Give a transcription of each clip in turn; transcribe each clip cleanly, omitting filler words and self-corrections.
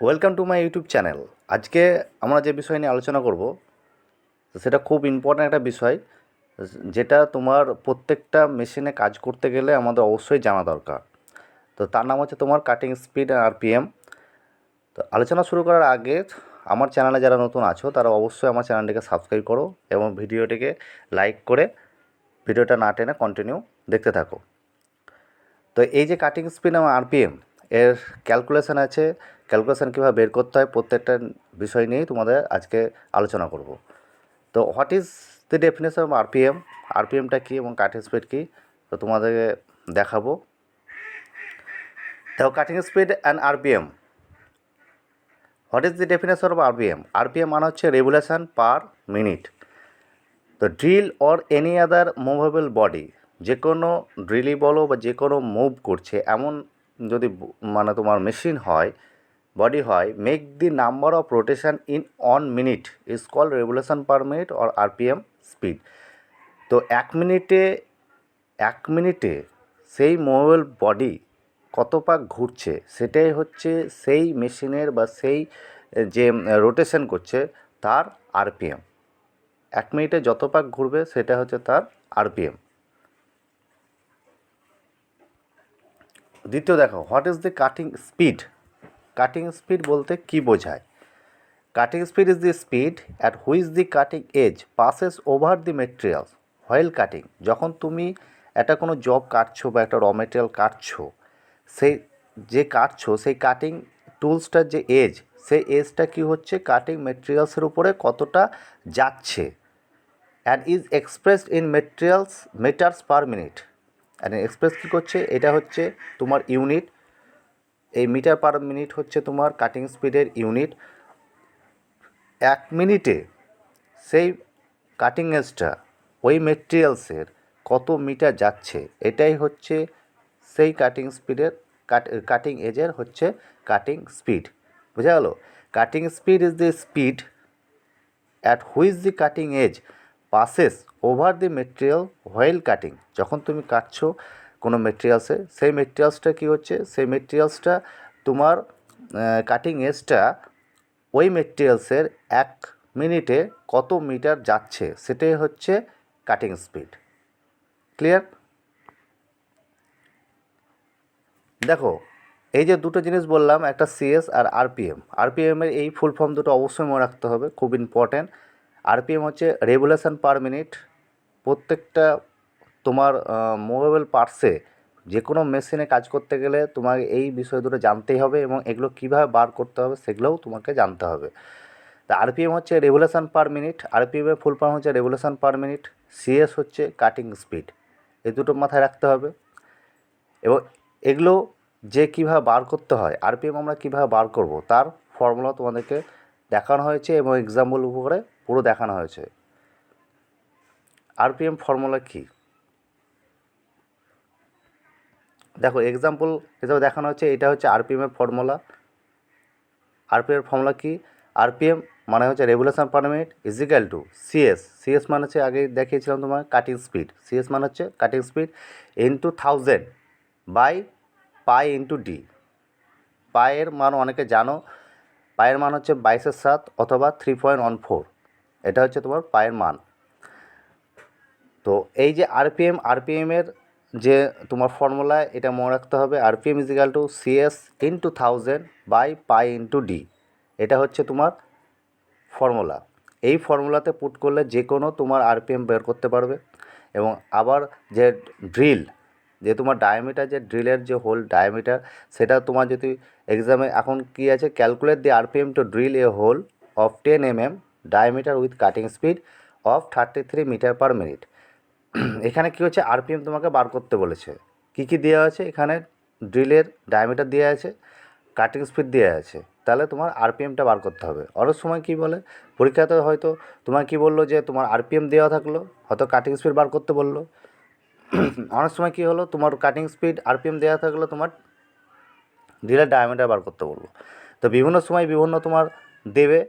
Welcome to my YouTube channel. আজকে আমরা যে বিষয় নিয়ে আলোচনা করব সেটা খুব ইম্পর্ট্যান্ট একটা বিষয়, যেটা তোমার প্রত্যেকটা মেশিনে কাজ করতে গেলে আমাদের অবশ্যই জানা দরকার। তো তার নাম হচ্ছে তোমার কাটিং স্পিড আর আরপিএম। তো আলোচনা শুরু করার আগে আমার চ্যানেলে যারা নতুন আছো তারা অবশ্যই আমার চ্যানেলটিকে সাবস্ক্রাইব করো এবং ভিডিওটিকে লাইক করে ভিডিওটা না টেনে কন্টিনিউ দেখতে থাকো। তো এই যে কাটিং স্পিড এবং আরপিএম এর ক্যালকুলেশন আছে, ক্যালকুলেশন কীভাবে বের করতে হয় প্রত্যেকটা বিষয় নিয়েই তোমাদের আজকে আলোচনা করব। তো what is the definition of RPM, আরপিএমটা কী এবং কাটিং স্পিড কী, তো তোমাদেরকে দেখাবো। দেখো, cutting speed and RPM, what is the definition of RPM. RPM মানে হচ্ছে রেভুলেশন পার মিনিট। তো drill or any other movable body, যে কোনো ড্রিলই বলো বা যে কোনো মুভ করছে এমন যদি মানে তোমার মেশিন হয়, বডি হয়, make the number of rotation in 1 minute is called revolution per minute or RPM speed. তো এক মিনিটে সেই মুভেবল বডি কত পাক ঘুরছে সেটাই হচ্ছে সেই মেশিনের বা সেই যে রোটেশন করছে তার আরপিএম। 1 মিনিটে যত পাক ঘুরবে সেটা হচ্ছে তার আরপিএম। দ্বিতীয় দেখো, what is the cutting speed. Cutting speed বলতে কি বোঝায়? Cutting speed is the speed at which the cutting edge passes over the materials while cutting. যখন তুমি একটা কোনো জব কাটছো বা একটা র মেটেরিয়াল কাটছো, সেই যে কাটছো সেই কাটিং টুলসটার যে এজ, সেই এজটা কী হচ্ছে কাটিং মেটেরিয়ালসের উপরে কতটা যাচ্ছে, and is expressed in metres per minute. And express কী করছে, এটা হচ্ছে তোমার ইউনিট। এই মিটার পার মিনিট হচ্ছে তোমার কাটিং স্পিডের ইউনিট। 1 মিনিটে সেই কাটিং এজটা ওই মেটেরিয়ালসের কত মিটার যাচ্ছে, এটাই হচ্ছে সেই কাটিং স্পিডের কাটিং এজের হচ্ছে কাটিং স্পিড। বোঝা গেল? Cutting speed is the speed at which the cutting edge passes over the material while cutting. যখন তুমি কাটছো কোনো মেটেরিয়ালসে, সেই মেটেরিয়ালসটা কী হচ্ছে, সেই মেটেরিয়ালসটা তোমার কাটিং এজটা ওই মেটেরিয়ালসের 1 মিনিটে কত মিটার যাচ্ছে সেটাই হচ্ছে কাটিং স্পিড। ক্লিয়ার? দেখো, এই যে দুটো জিনিস বললাম, একটা সিএস আর আরপিএম। আরপিএমের এই ফুল ফর্ম দুটো অবশ্যই মনে রাখতে হবে, খুব ইম্পর্ট্যান্ট। আরপিএম হচ্ছে রেভুলেশন পার মিনিট। প্রত্যেকটা তোমার মুভেবল পার্টসে যে কোনো মেশিনে কাজ করতে গেলে তোমাকে এই বিষয় দুটো জানতেই হবে এবং এগুলো কীভাবে বার করতে হবে সেগুলোও তোমাকে জানতে হবে। তা আরপিএম হচ্ছে রেভুলেশন পার মিনিট, আরপিএমের ফুল ফর্ম হচ্ছে রেভুলেশন পার মিনিট। সিএস হচ্ছে কাটিং স্পিড। এই দুটো মাথায় রাখতে হবে। এবং এগুলো যে কীভাবে বার করতে হয়, আরপিএম আমরা কীভাবে বার করব তার ফর্মুলা তোমাদেরকে দেখানো হয়েছে এবং এক্সাম্পল উপরে পুরো দেখানো হয়েছে। আরপিএম ফর্মুলা কী দেখো, এক্সাম্পল হিসাবে দেখানো হচ্ছে, এটা হচ্ছে আরপিএমের ফর্মুলা। আরপিএম ফর্মুলা কী? আরপিএম মানে হচ্ছে revolution per minute is equal to CS. CS মানে হচ্ছে আগে দেখিয়েছিলাম তোমার কাটিং স্পিড। সিএস মানে হচ্ছে cutting speed into 1000 by pi into D. পায়ের মান অনেকে জানো, পায়ের মান হচ্ছে 22/7 অথবা 3.14। এটা হচ্ছে তোমার পায়ের মান। তো এই যে আরপিএমের যে তোমার ফর্মুলা, এটা মনে রাখতে হবে। RPM is equal to CS into 1000 by pi into D. এটা হচ্ছে তোমার ফর্মুলা। এই ফর্মুলাতে পুট করলে যে কোনো তোমার আরপিএম বের করতে পারবে। এবং আবার যে ড্রিল, যে তোমার ডায়ামিটার, যে ড্রিলের যে হোল ডায়ামিটার, সেটা তোমার যদি এক্সামে এখন কী আছে, calculate the RPM to drill a hole of 10 mm diameter with cutting speed of 33 metre per minute. এখানে কী হচ্ছে, আরপিএম তোমাকে বার করতে বলেছে। কী কী দেওয়া আছে এখানে? ড্রিলের ডায়ামিটার দেওয়া আছে, কাটিং স্পিড দেওয়া আছে, তাহলে তোমার আরপিএমটা বার করতে হবে। অনেক সময় কী বলে পরীক্ষাতে, হয়তো তোমার কী বললো যে তোমার আরপিএম দেওয়া থাকলো, হয়তো কাটিং স্পিড বার করতে বললো। অনেক সময় কী হলো, তোমার কাটিং স্পিড আরপিএম দেওয়া থাকলো, তোমার ড্রিলের ডায়ামিটার বার করতে বললো। তো বিভিন্ন সময় বিভিন্ন তোমার দেবে।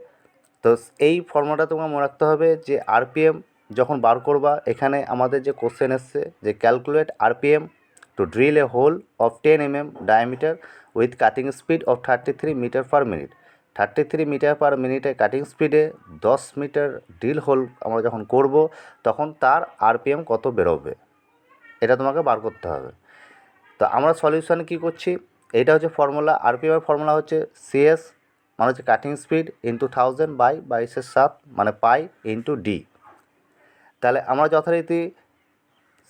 তো এই ফর্মুলাটা তোমার মনে রাখতে হবে যে আরপিএম যখন বার করবা, এখানে আমাদের যে কোশ্চেন এসছে যে calculate RPM to drill a hole of 10 mm diameter with cutting speed of 33 meter per minute. 33 metre per মিনিটে কাটিং স্পিডে 10 মিটার ড্রিল হোল আমরা যখন করব তখন তার আরপিএম কত বেরোবে এটা তোমাকে বার করতে হবে। তো আমরা সলিউশনে কী করছি, এইটা হচ্ছে ফর্মুলা, আরপিএমের ফর্মুলা হচ্ছে সিএস মানে হচ্ছে কাটিং স্পিড ইন্টু 1000 বাই 22/7 মানে পাই ইন্টু ডি। তাহলে আমরা যথারীতি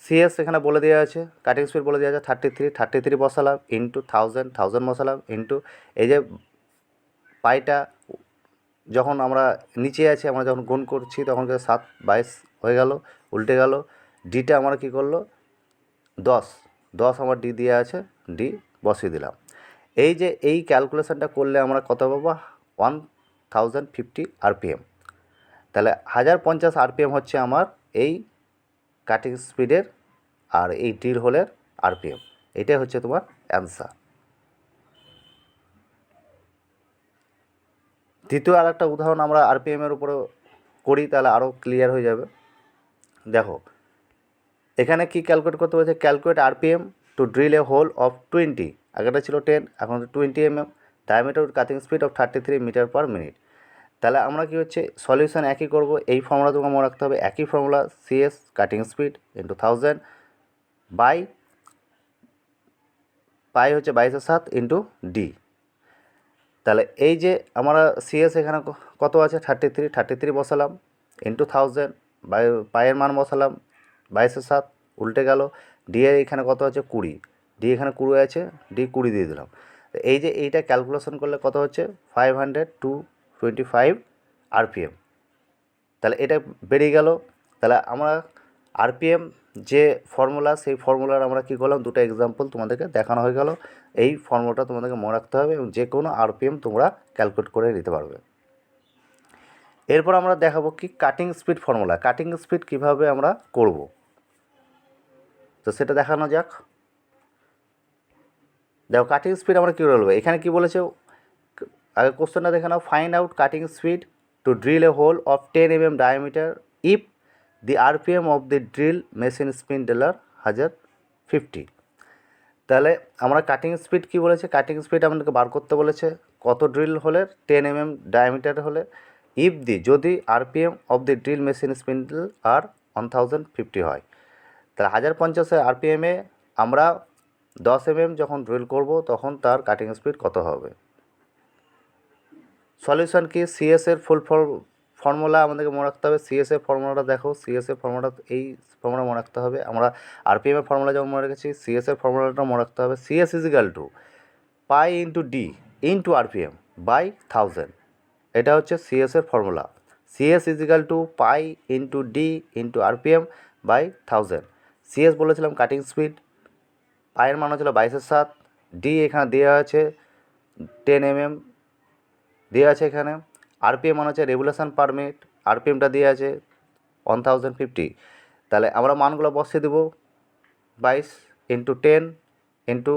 সিএস এখানে বলে দেওয়া আছে, কাটিং স্পিড বলে দেওয়া আছে 33 বসালাম ইন্টু 1000 বসালাম ইন্টু এই যে পাইটা যখন আমরা নিচে আছে আমরা যখন গুণ করছি তখন 7/22 হয়ে গেল, উল্টে গেল। ডিটা আমরা কী করলো 10 আমার ডি দেওয়া আছে, ডি বসিয়ে দিলাম। এই যে এই ক্যালকুলেশনটা করলে আমরা কত পাবো 1050 আরপিএম। তাহলে 1050 আরপিএম হচ্ছে আমার এই কাটিং স্পিডের আর এই ড্রিল হোলের আরপিএম। এটাই হচ্ছে তোমার অ্যান্সার। দ্বিতীয় আর একটা উদাহরণ আমরা আরপিএমের উপরে করি, তাহলে আরও ক্লিয়ার হয়ে যাবে। দেখো এখানে কি ক্যালকুলেট করতে বলছে, calculate RPM to drill a hole of 20, আগেটা ছিল 10 এখন 20 mm diameter with cutting speed of 33 metre per minute. তাহলে আমরা কি হচ্ছে সলিউশন একই করব, এই ফর্মুলা তোমাকে মনে রাখতে হবে, একই formula CS cutting speed into 1000 by pi হচ্ছে 22/7 ইন্টু ডি। তাহলে এই যে আমরা সিএস এখানে কত আছে 33 বসালাম ইন্টু 1000 বাই পায়ের মান বসালাম 22/7 উল্টে গেল। ডি এর এখানে কত আছে 20, ডি এখানে 20 আছে, ডি 20 দিয়ে দিলাম। এই যে এইটা ক্যালকুলেশন করলে কত হচ্ছে 500-25 আরপিএম। তাহলে এটা বেরিয়ে গেল। তাহলে আমরা আরপিএম যে ফর্মুলা সেই ফর্মুলার আমরা কী করলাম, দুটো এক্সাম্পল তোমাদেরকে দেখানো হয়ে গেল। এই ফর্মুলাটা তোমাদেরকে মনে রাখতে হবে এবং যে কোনো আরপিএম তোমরা ক্যালকুলেট করে নিতে পারবে। এরপর আমরা দেখাবো কি cutting speed formula, cutting speed কীভাবে আমরা করব, তো সেটা দেখানো যাক। দেখো কাটিং স্পিড আমরা কী বলবো, এখানে কি বলেছে আগে কোশ্চেনটা দেখে নাও, find out cutting speed to drill a hole of 10 mm diameter if the RPM of the drill machine spindle are 1050। তাহলে আমরা কাটিং স্পিড কি বলেছে, কাটিং স্পিড আমাদেরকে বার করতে বলেছে কত ড্রিল হলে 10 mm ডায়ামিটার হলে, ইফ দি যদি RPM of the drill machine spindle are 1050 হয়। তাহলে 1050 আরপিএমে আমরা 10 mm যখন ড্রিল করব তখন তার কাটিং স্পিড কত হবে। সলিউশন কি, সিএস এর ফুল ফর্মুলা আমাদেরকে মনে রাখতে হবে। সিএস এর ফর্মুলাটা দেখো, সিএস এর ফর্মুলা এই ফর্মুলা মনে রাখতে হবে। আমরা আরপিএম এর ফর্মুলা যেমন মনে রেখেছি সিএস এর ফর্মুলাটা মনে রাখতে হবে। CS equal to pi into D into RPM by 1000, এটা হচ্ছে সিএস এর formula. CS equal to pi into D into RPM by 1000। CS বলেছিলাম কাটিং স্পিড, পায়ের মান হচ্ছিল 22/7, ডি এখানে দেওয়া আছে 10 mm দেওয়া আছে এখানে, আরপিএম মানে হচ্ছে রেভুলেশন পার মিনিট, আরপিএমটা দিয়ে আছে 1050। তাহলে আমরা মানগুলো বসিয়ে দেবো 22 ইন্টু 10 ইন্টু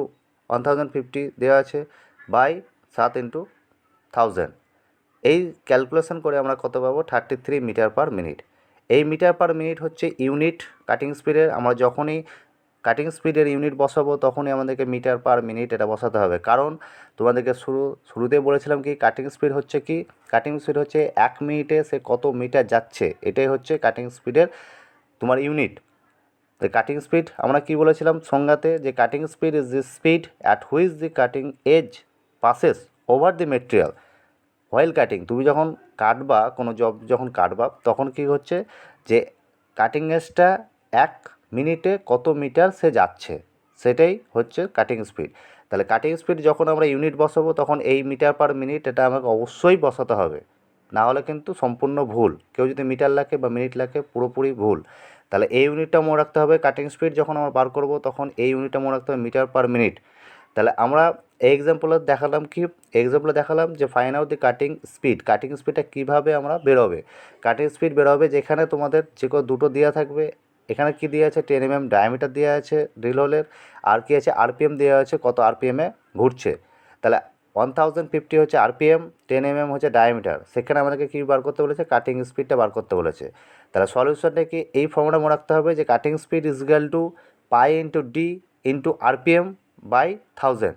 1050 দেওয়া আছে বাই 7 ইন্টু 1000। এই ক্যালকুলেশন করে আমরা কত পাবো 33 মিটার পার মিনিট। এই মিটার পার মিনিট হচ্ছে ইউনিট কাটিং স্পিডের। আমরা যখনই কাটিং স্পিডের ইউনিট বসাবো তখনই আমাদেরকে মিটার পার মিনিট এটা বসাতে হবে, কারণ তোমাদেরকে শুরুতে বলেছিলাম কি কাটিং স্পিড হচ্ছে কি, কাটিং স্পিড হচ্ছে 1 মিনিটে সে কত মিটার যাচ্ছে, এটাই হচ্ছে কাটিং স্পিডের তোমার ইউনিট। তো কাটিং স্পিড আমরা কি বলেছিলাম সংজ্ঞাতে, যে cutting speed is the speed at which the cutting edge passes over the material while cutting. তুমি যখন কাটবা কোনো জব যখন কাটবা তখন কি হচ্ছে যে কাটিং এজটা 1 মিনিটে কত মিটার সে যাচ্ছে, সেটাই হচ্ছে কাটিং স্পিড। তাহলে কাটিং স্পিড যখন আমরা ইউনিট বসাবো তখন এই মিটার পার মিনিট এটা আমাকে অবশ্যই বসাতে হবে, না হলে কিন্তু সম্পূর্ণ ভুল। কেউ যদি মিটার লেখে বা মিনিট লেখে পুরোপুরি ভুল। তাহলে এই ইউনিটটা মনে রাখতে হবে, কাটিং স্পিড যখন আমরা বার করব তখন এই ইউনিটটা মনে রাখতে হবে মিটার পার মিনিট। তাহলে আমরা এই এক্সাম্পলে দেখালাম কি, এক্সাম্পলে দেখালাম যে ফাইন্ড আউট দি কাটিং স্পিড, কাটিং স্পিডটা কীভাবে আমরা বেরোবে। কাটিং স্পিড বেরোবে যেখানে তোমাদের যে কোনো দুটো দেওয়া থাকবে, এখানে কি দেওয়া আছে 10 mm ডায়ামিটার দেওয়া আছে ড্রিল হোলের, আর কি আছে আরপিএম দেওয়া আছে কত আরপিএমে ঘুরছে। তাহলে 1050 হচ্ছে আরপিএম, 10 mm হচ্ছে ডায়ামিটার, সেখানে আমাদেরকে কী বার করতে বলেছে কাটিং স্পিডটা বার করতে বলেছে। তাহলে সলিউশনটা কি এই ফর্মুলা মনে রাখতে হবে যে cutting speed is equal to pi into D into RPM by 1000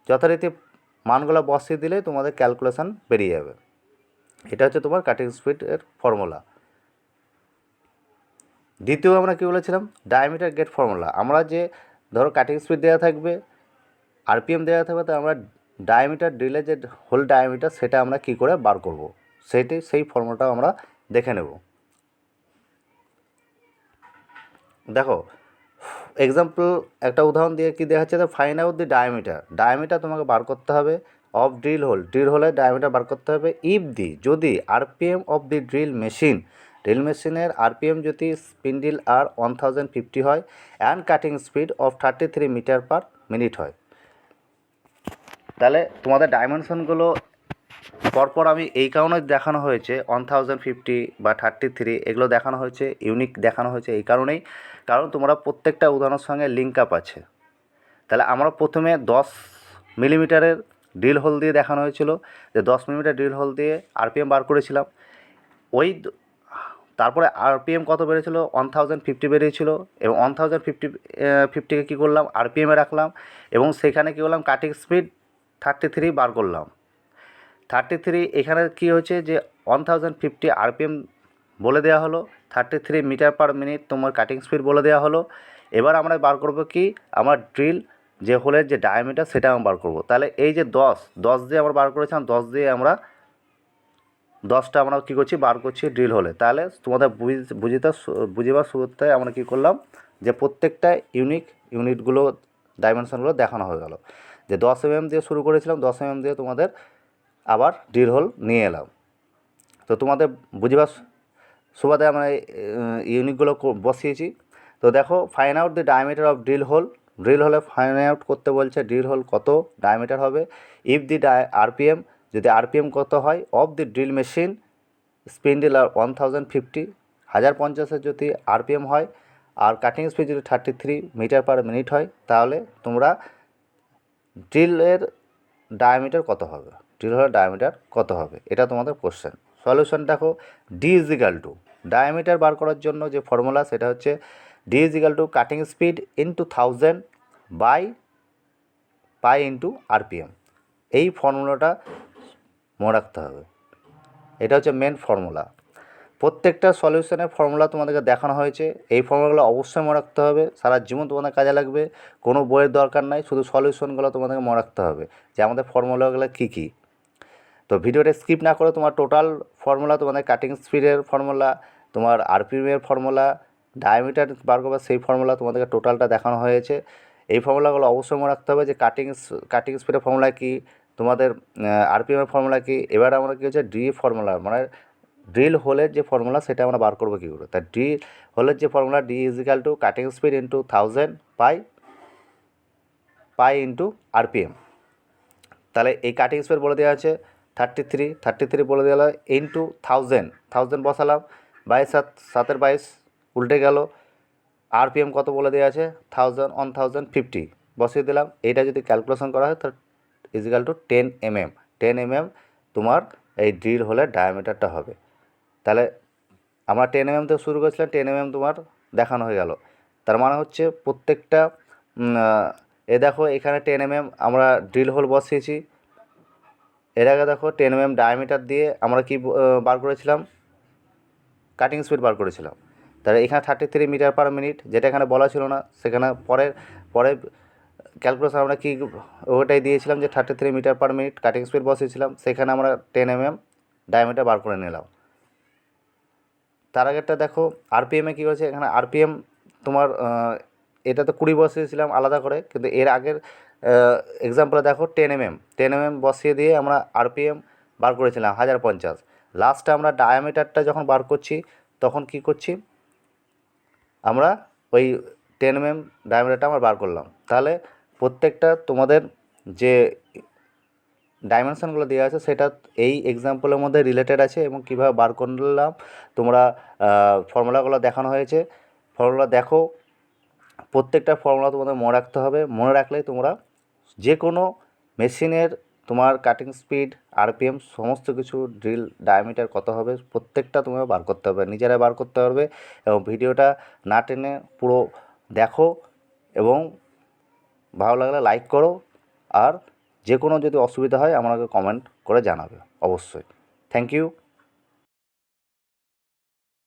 যথারীতি মানগুলো বসিয়ে দিলে তোমাদের ক্যালকুলেশান বেরিয়ে যাবে। এটা হচ্ছে তোমার কাটিং স্পিডের ফর্মুলা। দ্বিতীয় আমরা কী বলেছিলাম, ডায়ামিটার গেট ফর্মুলা। আমরা যে ধরো কাটিং স্পিড দেওয়া থাকবে, আরপিএম দেওয়া থাকবে, তো আমরা ডায়ামিটার ড্রিলের যে হোল ডায়ামিটার সেটা আমরা কী করে বার করব, সেই ফর্মুলাটা আমরা দেখে নেব। দেখো এক্সাম্পল একটা উদাহরণ দিয়ে কী দেখা যাচ্ছে, ফাইন্ড আউট দি ডায়ামিটার তোমাকে বার করতে হবে অফ ড্রিল হোলের ডায়ামিটার বার করতে হবে ইফ যদি আরপিএম অফ দি ড্রিল মেশিনের আরপিএম যদি স্পিন্ডিল আর 1050 হয় and cutting speed of 33 metre per minute হয়। তাহলে তোমাদের ডাইমেনশনগুলো পরপর আমি এই কারণে দেখানো হয়েছে 1050 বা 33 এগুলো দেখানো হয়েছে, ইউনিক দেখানো হয়েছে এই কারণেই, কারণ তোমরা প্রত্যেকটা উদাহরণের সঙ্গে লিঙ্ক আপ আছে। তাহলে আমরা প্রথমে 10 মিলিমিটারের ড্রিল হোল দিয়ে দেখানো হয়েছিল, যে 10 মিলিমিটার ড্রিল হোল দিয়ে আরপিএম বার করেছিলাম। তারপরে আরপিএম কত বেড়েছিল, 1050 বেরিয়েছিল, এবং 1050কে কী করলাম, আরপিএমে রাখলাম, এবং সেখানে কী করলাম, কাটিং স্পিড 33 বার করলাম। 33 এখানে কী হচ্ছে যে 1050 আরপিএম বলে দেওয়া হলো, 33 মিটার পার মিনিট তোমার কাটিং স্পিড বলে দেওয়া হলো। এবার আমরা বার করব কি, আমার ড্রিল যে হোলের যে ডায়ামিটার সেটা আমরা বার করব। তাহলে এই যে 10 দিয়ে আমরা বার করেছিলাম, 10 দিয়ে আমরা 10টা আমরা কী করছি, বার করছি ড্রিল হোলে। তাহলে তোমাদের বুঝিবার শুরুতে আমরা কী করলাম, যে প্রত্যেকটা ইউনিটগুলো ডাইমেনশনগুলো দেখানো হয়ে গেল, যে 10 mm দিয়ে শুরু করেছিলাম, 10 mm দিয়ে তোমাদের আবার ড্রিল হোল নিয়ে এলাম। তো তোমাদের বুঝিবার সুবাদে আমরা ইউনিটগুলো বসিয়েছি। তো দেখো find out the diameter of drill হোলে ফাইন্ড আউট করতে বলছে ড্রিল হোল কত ডায়ামিটার হবে, ইফ দি আরপিএম যদি আরপিএম কত হয় of the drill machine spindle are 1050 যদি আরপিএম হয়, আর কাটিং স্পিড যদি 33 মিটার পার মিনিট হয়, তাহলে তোমরা ড্রিলের ডায়ামিটার কত হবে, ড্রিল হোলের ডায়ামিটার কত হবে, এটা তোমাদের কোশ্চেন। সলিউশন দেখো, ডি ইজিক্যাল টু ডায়ামিটার বার করার জন্য যে ফর্মুলা সেটা হচ্ছে D equal to cutting speed into 1000 by pi into RPM. এই ফর্মুলাটা মনে রাখতে হবে, এটা হচ্ছে মেন ফর্মুলা। প্রত্যেকটা সলিউশনের ফর্মুলা তোমাদেরকে দেখানো হয়েছে, এই ফর্মুলাগুলো অবশ্যই মনে রাখতে হবে, সারা জীবন তোমাদের কাজে লাগবে, কোনো বইয়ের দরকার নাই, শুধু সলিউশনগুলো তোমাদেরকে মনে রাখতে হবে যে আমাদের ফর্মুলাগুলো কী কী। তো ভিডিওটা স্কিপ না করে তোমার টোটাল ফর্মুলা, তোমাদের কাটিং স্পিডের ফর্মুলা, তোমার আরপিএমের ফর্মুলা, ডায়ামিটার বার করবে সেই ফর্মুলা তোমাদেরকে টোটালটা দেখানো হয়েছে। এই ফর্মুলাগুলো অবশ্যই মনে রাখতে হবে, যে কাটিং স্পিডের ফর্মুলা কী, তোমাদের আরপিএমের ফর্মুলা কী। এবার আমরা কী হচ্ছে ডি ফর্মুলা, মানে ড্রিল হোলের যে ফর্মুলা সেটা আমরা বার করবো কী করে। তা ড্রিল হোলের যে formula D equal to cutting speed into 1000 pi into RPM. তাহলে এই কাটিং স্পিড বলে দেওয়া আছে 33 বলে দেওয়া হলো ইন্টু 1000 বসালাম, 22 উল্টে গেল, আরপিএম কত বলে দেওয়া আছে 1050 বসিয়ে দিলাম। এইটা যদি ক্যালকুলেশন করা হয় তো ইজিক্যাল টু 10 mm তোমার এই ড্রিল হোলের ডায়ামিটারটা হবে। তাহলে আমরা 10 mm থেকে শুরু করেছিলাম, 10 mm তোমার দেখানো হয়ে গেল। তার মানে হচ্ছে প্রত্যেকটা দেখো এখানে 10 mm আমরা ড্রিল হোল বসিয়েছি, এর আগে দেখো 10 mm ডায়ামিটার দিয়ে আমরা কি বার করেছিলাম, কাটিং স্পিড বার করেছিলাম। তাহলে এখানে 33 মিটার পার মিনিট, যেটা এখানে বলা ছিল না, সেখানে পরে ক্যালকুলেশন আমরা কি ওটাই দিয়েছিলাম যে 33 metre per minute cutting speed বসিয়েছিলাম, সেখানে আমরা 10 mm ডায়ামিটার বার করে নিলাম। তার আগেরটা দেখো আরপিএমে কী হয়েছে, এখানে আরপিএম তোমার এটাতে 20 বসিয়েছিলাম আলাদা করে, কিন্তু এর আগের এক্সাম্পলে দেখো 10 mm বসিয়ে দিয়ে আমরা আরপিএম বার করেছিলাম 1050। লাস্টে আমরা ডায়ামিটারটা যখন বার করছি তখন কি করছি, আমরা ওই 10 mm ডায়ামিটারটা আমরা বার করলাম। তাহলে প্রত্যেকটা তোমাদের যে ডাইমেনশনগুলো দেওয়া আছে সেটা এই এক্সাম্পলের মধ্যে রিলেটেড আছে, এবং কীভাবে বার করলাম তোমরা ফর্মুলাগুলো দেখানো হয়েছে। ফর্মুলা দেখো, প্রত্যেকটা ফর্মুলা তোমাদের মনে রাখতে হবে, মনে রাখলেই তোমরা যে কোনো মেশিনের তোমার কাটিং স্পিড, আরপিএম সমস্ত কিছু, ড্রিল ডায়ামিটার কত হবে প্রত্যেকটা তোমরা বার করতে হবে, নিজেরাই বার করতে পারবে। এবং ভিডিওটা না টেনে পুরো দেখো এবং ভালো লাগলে লাইক করো, আর যে কোনো যদি অসুবিধা হয় আমাকে কমেন্ট করে জানাবে অবশ্যই। Thank you.